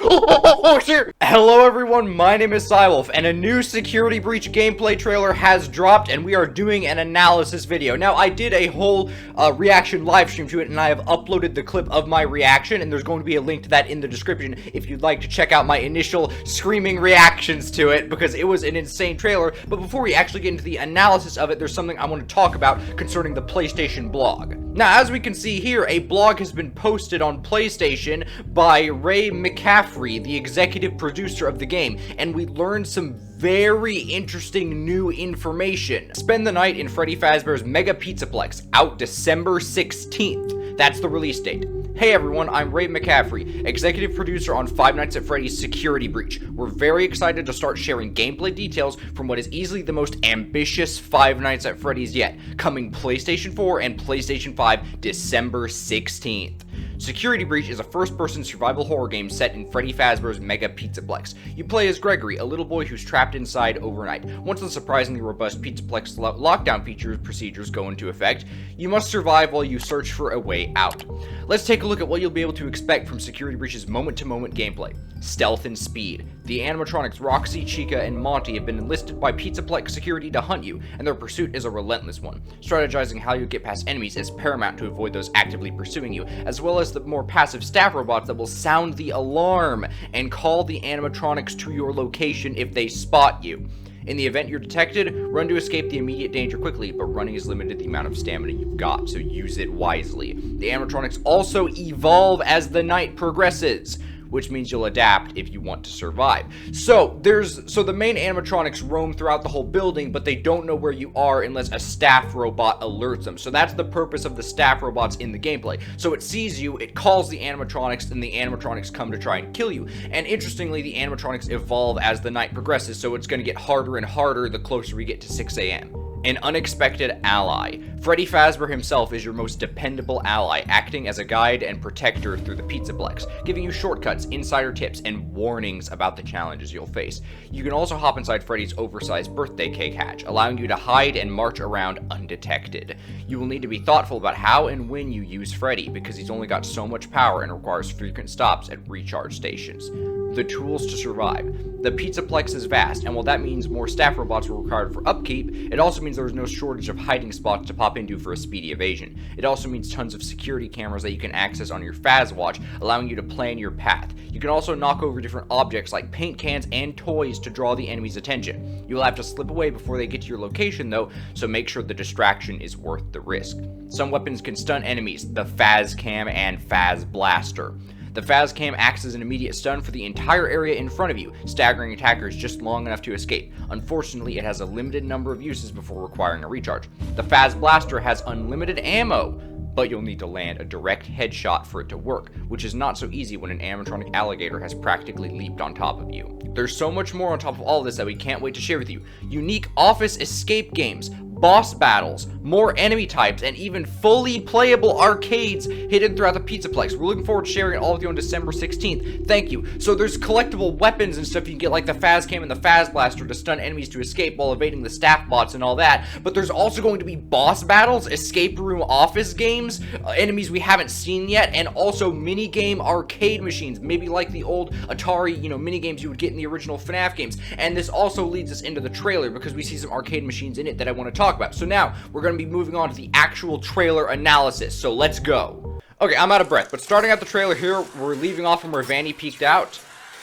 Oh, shit! Hello everyone, my name is Cywolf, and a new Security Breach gameplay trailer has dropped, and we are doing an analysis video. Now, I did a whole reaction live stream to it, and I have uploaded the clip of my reaction, and there's going to be a link to that in the description if you'd like to check out my initial screaming reactions to it, because it was an insane trailer. But before we actually get into the analysis of it, there's something I want to talk about concerning the PlayStation blog. Now, as we can see here, a blog has been posted on PlayStation by Ray McCaffrey, the executive producer of the game, and we learned some very interesting new information. Spend the Night in Freddy Fazbear's Mega Pizzaplex, out December 16th. That's the release date. Hey everyone, I'm Ray McCaffrey, executive producer on Five Nights at Freddy's Security Breach. We're very excited to start sharing gameplay details from what is easily the most ambitious Five Nights at Freddy's yet, coming PlayStation 4 and PlayStation 5 December 16th. Security Breach is a first-person survival horror game set in Freddy Fazbear's Mega Pizzaplex. You play as Gregory, a little boy who's trapped inside overnight. Once the surprisingly robust Pizzaplex lockdown procedures go into effect, you must survive while you search for a way out. Let's take a look at what you'll be able to expect from Security Breach's moment-to-moment gameplay. Stealth and speed. The animatronics Roxy, Chica, and Monty have been enlisted by Pizzaplex security to hunt you, and their pursuit is a relentless one. Strategizing how you get past enemies is paramount to avoid those actively pursuing you, as well as the more passive staff robots that will sound the alarm and call the animatronics to your location if they spot you. In the event you're detected, run to escape the immediate danger quickly, but running is limited to the amount of stamina you've got, so use it wisely. The animatronics also evolve as the night progresses, which means you'll adapt if you want to survive. So the main animatronics roam throughout the whole building, but they don't know where you are unless a staff robot alerts them. So that's the purpose of the staff robots in the gameplay. So it sees you, it calls the animatronics, and the animatronics come to try and kill you. And interestingly, the animatronics evolve as the night progresses, so it's going to get harder and harder the closer we get to 6 a.m. An unexpected ally. Freddy Fazbear himself is your most dependable ally, acting as a guide and protector through the Pizzaplex, giving you shortcuts, insider tips, and warnings about the challenges you'll face. You can also hop inside Freddy's oversized birthday cake hatch, allowing you to hide and march around undetected. You will need to be thoughtful about how and when you use Freddy, because he's only got so much power and requires frequent stops at recharge stations. The tools to survive. The Pizzaplex is vast, and while that means more staff robots were required for upkeep, it also means there is no shortage of hiding spots to pop into for a speedy evasion. It also means tons of security cameras that you can access on your Fazwatch, allowing you to plan your path. You can also knock over different objects like paint cans and toys to draw the enemy's attention. You will have to slip away before they get to your location though, so make sure the distraction is worth the risk. Some weapons can stun enemies, the Fazcam and Faz Blaster. The Fazcam acts as an immediate stun for the entire area in front of you, staggering attackers just long enough to escape. Unfortunately, it has a limited number of uses before requiring a recharge. The Faz Blaster has unlimited ammo, but you'll need to land a direct headshot for it to work, which is not so easy when an animatronic alligator has practically leaped on top of you. There's so much more on top of all this that we can't wait to share with you. Unique office escape games, boss battles, more enemy types, and even fully playable arcades hidden throughout the Pizzaplex. We're looking forward to sharing it all with you on December 16th. Thank you. So there's collectible weapons and stuff you can get, like the Fazcam and the Faz Blaster to stun enemies to escape while evading the staff bots and all that. But there's also going to be boss battles, escape room office games, enemies we haven't seen yet, and also mini-game arcade machines, maybe like the old Atari, mini-games you would get in the original FNaF games. And this also leads us into the trailer because we see some arcade machines in it that I want to talk about. So now we're going to be moving on to the actual trailer analysis. So let's go. Okay, I'm out of breath, but starting out the trailer here, we're leaving off from where Vanny peeked out.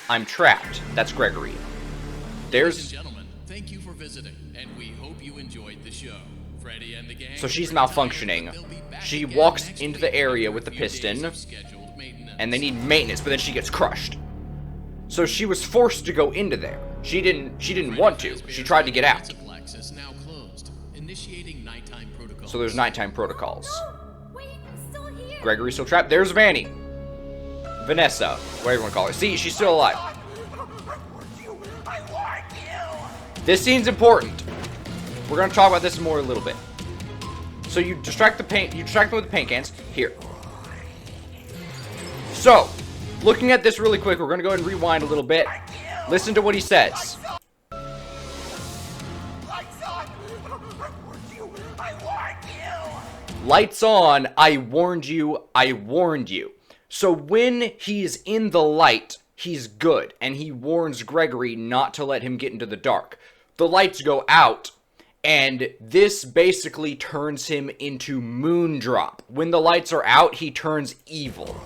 I'm trapped. That's Gregory. Ladies and gentlemen, thank you for visiting, and we hope you enjoyed the show. Freddy and the gang. So she's malfunctioning. She walks into the area with the piston, and they need maintenance, but then she gets crushed. So she was forced to go into there. She didn't want to. She tried to get out. So there's nighttime protocols. Wait, I'm still here. Gregory's still trapped. There's Vanny. Vanessa, whatever you want to call her. See, she's still alive. This scene's important. We're gonna talk about this more a little bit. So you distract them with the paint cans. Here. So, looking at this really quick, we're gonna go ahead and rewind a little bit. Listen to what he says. Lights on, I warned you, I warned you. So when he's in the light, he's good, and he warns Gregory not to let him get into the dark. The lights go out, and this basically turns him into Moondrop. When the lights are out, he turns evil.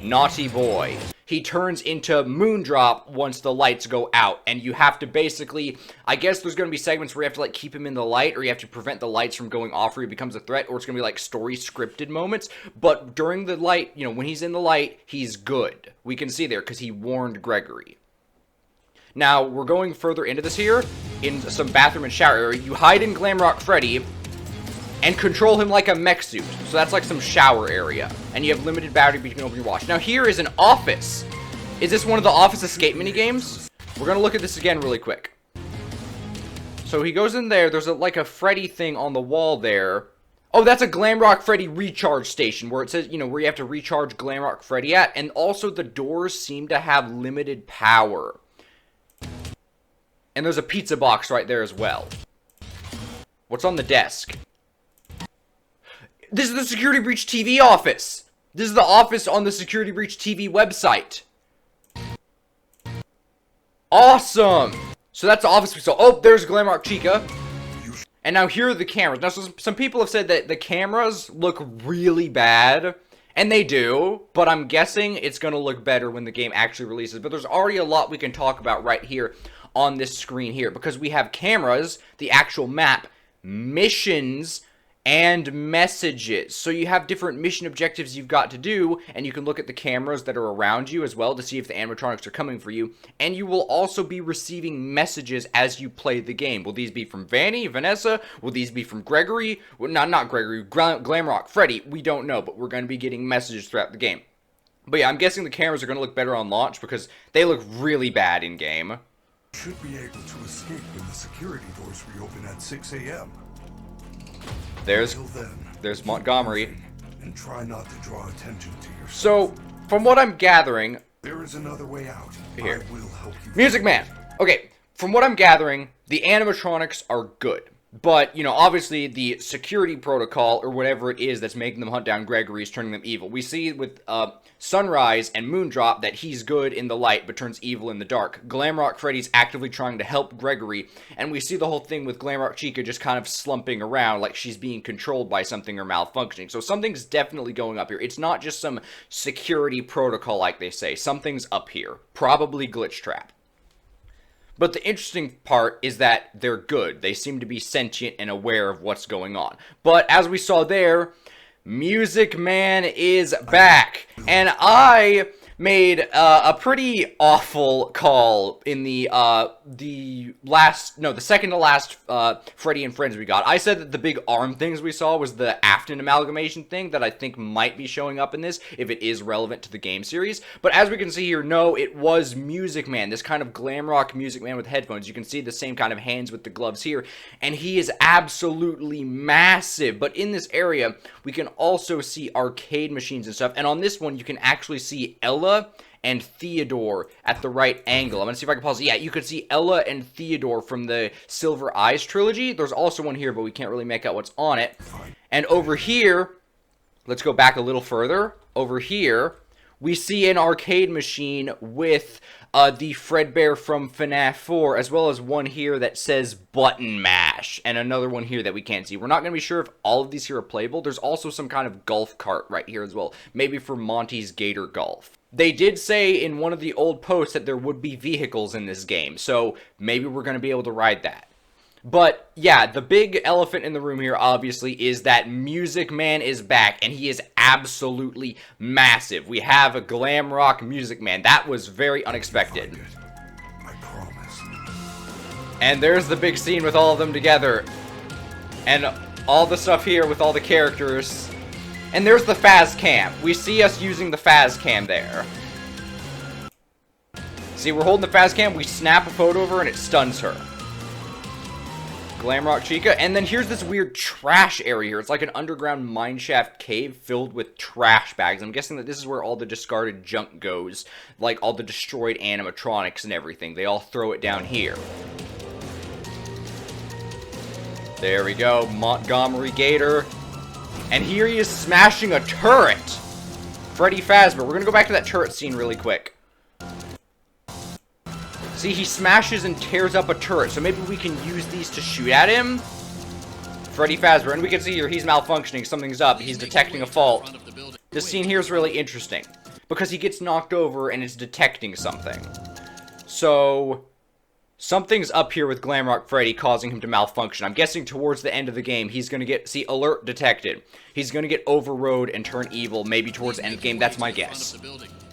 Naughty boy. He turns into Moondrop once the lights go out, and you have to basically, I guess there's going to be segments where you have to, like, keep him in the light, or you have to prevent the lights from going off or he becomes a threat, or it's going to be, like, story scripted moments, but during the light, you know, when he's in the light, he's good. We can see there, because he warned Gregory. Now, we're going further into this here, in some bathroom and shower area. You hide in Glamrock Freddy, and control him like a mech suit. So that's like some shower area. And you have limited battery, but you can open your watch. Now here is an office. Is this one of the office escape minigames? We're gonna look at this again really quick. So he goes in there, there's like a Freddy thing on the wall there. Oh, that's a Glamrock Freddy recharge station, where it says, you know, where you have to recharge Glamrock Freddy at. And also the doors seem to have limited power. And there's a pizza box right there as well. What's on the desk? This is the Security Breach TV office. This is the office on the Security Breach TV website. Awesome. So that's the office we saw. Oh, there's Glamrock Chica. And now here are the cameras. Now, some people have said that the cameras look really bad. And they do. But I'm guessing it's going to look better when the game actually releases. But there's already a lot we can talk about right here on this screen here. Because we have cameras, the actual map, missions, and messages. So you have different mission objectives you've got to do, and you can look at the cameras that are around you as well to see if the animatronics are coming for you, and you will also be receiving messages as you play the game. Will these be from Vanessa? Will these be from Gregory? Well, not Gregory, Glamrock Freddy. We don't know, but we're going to be getting messages throughout the game. But yeah, I'm guessing the cameras are going to look better on launch because they look really bad in game. Should be able to escape when the security doors reopen at 6 a.m. There's Montgomery. And try not to draw attention to yourself. So, from what I'm gathering, there is another way out. Here. I will help you. Music Man. Okay, from what I'm gathering, the animatronics are good. But, you know, obviously the security protocol or whatever it is that's making them hunt down Gregory is turning them evil. We see with Sunrise and Moondrop that he's good in the light but turns evil in the dark. Glamrock Freddy's actively trying to help Gregory, and we see the whole thing with Glamrock Chica just kind of slumping around like she's being controlled by something or malfunctioning. So something's definitely going up here. It's not just some security protocol like they say. Something's up here. Probably Glitch Trap. But the interesting part is that they're good. They seem to be sentient and aware of what's going on. But as we saw there, Music Man is back. And I made a pretty awful call in the second to last Freddy and Friends we got. I said that the big arm things we saw was the Afton amalgamation thing that I think might be showing up in this if it is relevant to the game series. But as we can see here, no, it was Music Man, this kind of glam rock Music Man with headphones. You can see the same kind of hands with the gloves here, and he is absolutely massive. But in this area, we can also see arcade machines and stuff, and on this one, you can actually see Ella and Theodore at the right angle. I'm gonna see if I can pause it. Yeah, you could see Ella and Theodore from the Silver Eyes trilogy. There's also one here, but we can't really make out what's on it. And over here, let's go back a little further. Over here, we see an arcade machine with the Fredbear from FNaF 4, as well as one here that says Button Mash, and another one here that we can't see. We're not going to be sure if all of these here are playable. There's also some kind of golf cart right here as well, maybe for Monty's Gator Golf. They did say in one of the old posts that there would be vehicles in this game, so maybe we're going to be able to ride that. But, yeah, the big elephant in the room here, obviously, is that Music Man is back, and he is absolutely massive. We have a glam rock Music Man. That was very unexpected. I promise. And there's the big scene with all of them together. And all the stuff here with all the characters. And there's the Faz Cam. We see us using the Faz Cam there. See, we're holding the Faz Cam, we snap a photo of her, and it stuns her. Glamrock Chica, and then here's this weird trash area here. It's like an underground mineshaft cave filled with trash bags. I'm guessing that this is where all the discarded junk goes, like all the destroyed animatronics and everything. They all throw it down here. There we go, Montgomery Gator. And here he is smashing a turret. Freddy Fazbear. We're gonna go back to that turret scene really quick. See, he smashes and tears up a turret, so maybe we can use these to shoot at him. Freddy Fazbear, and we can see here he's malfunctioning, something's up, he's detecting a fault. This scene here is really interesting, because he gets knocked over and it's detecting something. So, something's up here with Glamrock Freddy causing him to malfunction. I'm guessing towards the end of the game, he's gonna get, see, alert detected. He's gonna get overrode and turn evil, maybe towards end game, that's my guess.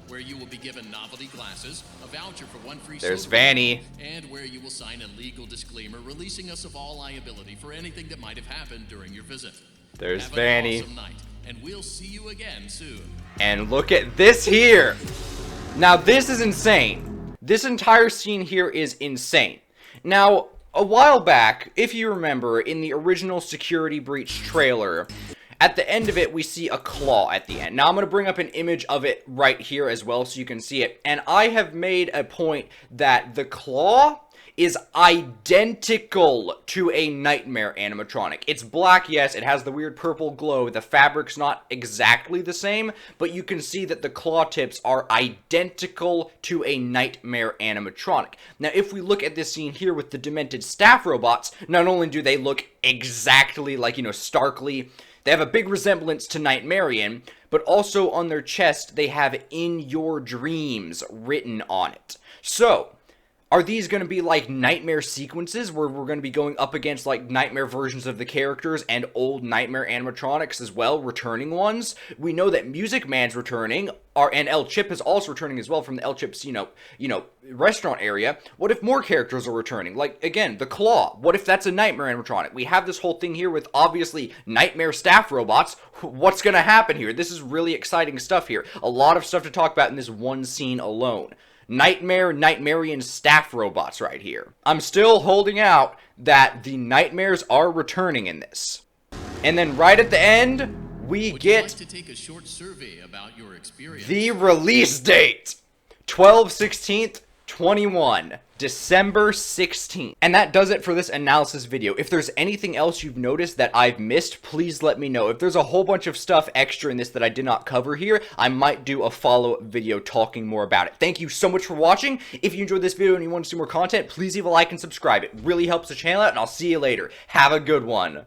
Where you will be given novelty glasses, a voucher for one free There's soda, Vanny. and where you will sign a legal disclaimer releasing us of all liability for anything that might have happened during your visit. There's Have Vanny. an awesome night, and we'll see you again soon. And look at this here! Now, this is insane. This entire scene here is insane. Now, a while back, if you remember, in the original Security Breach trailer, at the end of it, we see a claw at the end. Now, I'm going to bring up an image of it right here as well so you can see it. And I have made a point that the claw is identical to a Nightmare animatronic. It's black, yes, it has the weird purple glow, the fabric's not exactly the same, but you can see that the claw tips are identical to a Nightmare animatronic. Now, if we look at this scene here with the demented staff robots, not only do they look exactly like, you know, starkly, they have a big resemblance to Nightmarian, but also on their chest, they have "In Your Dreams" written on it. So, are these going to be like Nightmare sequences where we're going to be going up against like Nightmare versions of the characters and old Nightmare animatronics as well, returning ones? We know that Music Man's returning, and El Chip is also returning as well from the El Chip's, you know, restaurant area. What if more characters are returning? Like, again, the Claw. What if that's a Nightmare animatronic? We have this whole thing here with, obviously, Nightmare staff robots. What's going to happen here? This is really exciting stuff here. A lot of stuff to talk about in this one scene alone. Nightmarian staff robots right here. I'm still holding out that the Nightmares are returning in this. And then right at the end, we Would get you like to take a short survey about your experience? the release date. 12/16/21. December 16th. And that does it for this analysis video. If there's anything else you've noticed that I've missed, please let me know. If there's a whole bunch of stuff extra in this that I did not cover here, I might do a follow-up video talking more about it. Thank you so much for watching. If you enjoyed this video and you want to see more content, please leave a like and subscribe. It really helps the channel out, and I'll see you later. Have a good one.